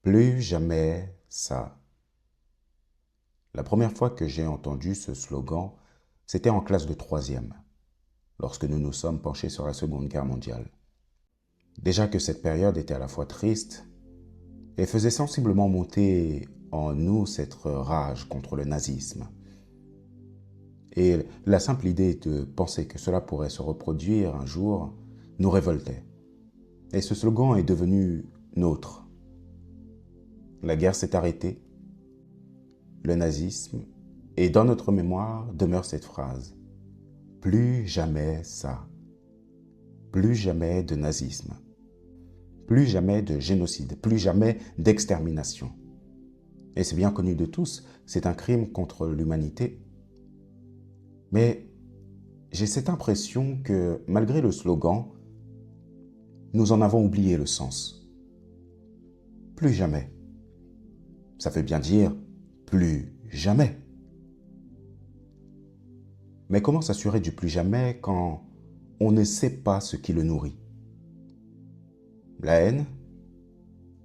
Plus jamais ça. La première fois que j'ai entendu ce slogan, c'était en classe de troisième, lorsque nous nous sommes penchés sur la Seconde Guerre mondiale. Déjà que cette période était à la fois triste et faisait sensiblement monter en nous cette rage contre le nazisme. Et la simple idée de penser que cela pourrait se reproduire un jour nous révoltait. Et ce slogan est devenu nôtre. La guerre s'est arrêtée, le nazisme, et dans notre mémoire demeure cette phrase. Plus jamais ça. Plus jamais de nazisme. Plus jamais de génocide. Plus jamais d'extermination. Et c'est bien connu de tous, c'est un crime contre l'humanité. Mais j'ai cette impression que, malgré le slogan, nous en avons oublié le sens. Plus jamais. Ça veut bien dire plus jamais. Mais comment s'assurer du plus jamais quand on ne sait pas ce qui le nourrit? La haine?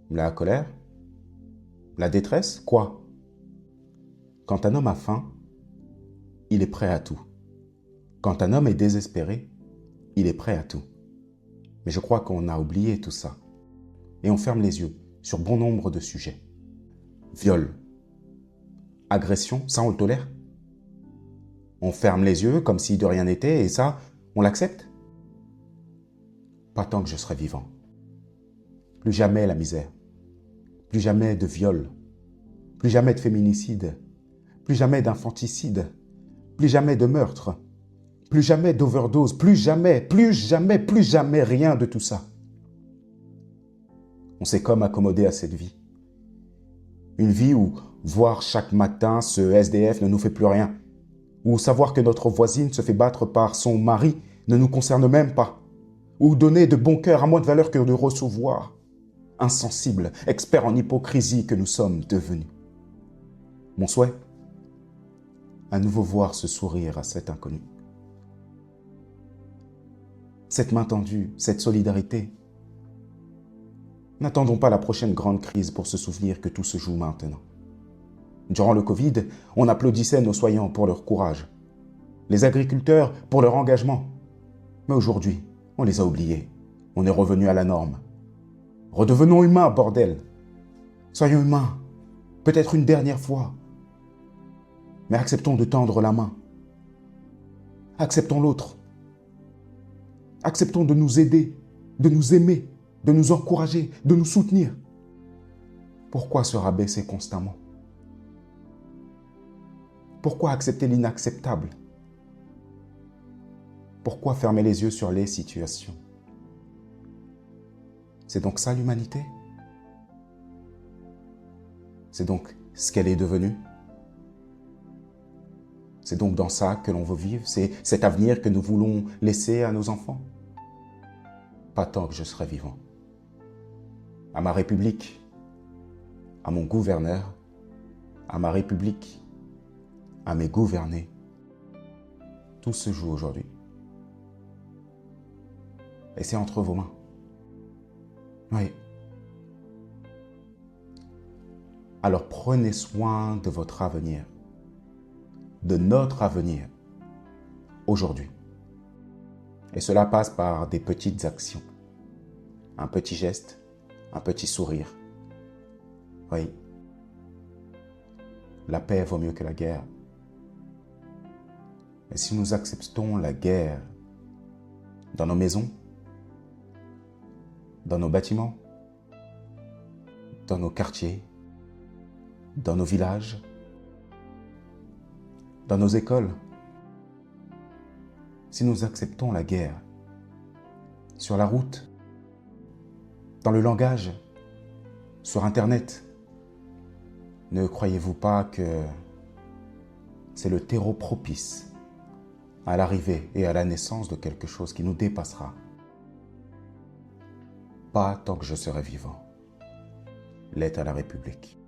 La colère? La détresse? Quoi? Quand un homme a faim, il est prêt à tout. Quand un homme est désespéré, il est prêt à tout. Mais je crois qu'on a oublié tout ça. Et on ferme les yeux sur bon nombre de sujets. Viol, agression, ça on le tolère? On ferme les yeux comme si de rien n'était et ça, on l'accepte? Pas tant que je serai vivant. Plus jamais la misère. Plus jamais de viol. Plus jamais de féminicide. Plus jamais d'infanticide. Plus jamais de meurtre. Plus jamais d'overdose. Plus jamais, plus jamais, plus jamais rien de tout ça. On s'est comme accommodé à cette vie. Une vie où voir chaque matin ce SDF ne nous fait plus rien. Ou savoir que notre voisine se fait battre par son mari ne nous concerne même pas. Ou donner de bon cœur a moins de valeur que de recevoir. Insensibles, experts en hypocrisie que nous sommes devenus. Mon souhait, à nouveau voir ce sourire à cet inconnu. Cette main tendue, cette solidarité. N'attendons pas la prochaine grande crise pour se souvenir que tout se joue maintenant. Durant le Covid, on applaudissait nos soignants pour leur courage, les agriculteurs pour leur engagement. Mais aujourd'hui, on les a oubliés. On est revenu à la norme. Redevenons humains, bordel. Soyons humains, peut-être une dernière fois. Mais acceptons de tendre la main. Acceptons l'autre. Acceptons de nous aider, de nous aimer, de nous encourager, de nous soutenir. Pourquoi se rabaisser constamment? Pourquoi accepter l'inacceptable? Pourquoi fermer les yeux sur les situations? C'est donc ça l'humanité? C'est donc ce qu'elle est devenue? C'est donc dans ça que l'on veut vivre? C'est cet avenir que nous voulons laisser à nos enfants? Pas tant que je serai vivant. À ma République, à mon gouverneur, à ma République, à mes gouvernés. Tout se joue aujourd'hui. Et c'est entre vos mains. Oui. Alors prenez soin de votre avenir, de notre avenir, aujourd'hui. Et cela passe par des petites actions. Un petit geste, un petit sourire. Oui. La paix vaut mieux que la guerre. Et si nous acceptons la guerre dans nos maisons, dans nos bâtiments, dans nos quartiers, dans nos villages, dans nos écoles, si nous acceptons la guerre sur la route, dans le langage, sur Internet, ne croyez-vous pas que c'est le terreau propice à l'arrivée et à la naissance de quelque chose qui nous dépassera? Pas tant que je serai vivant. L'aide à la République.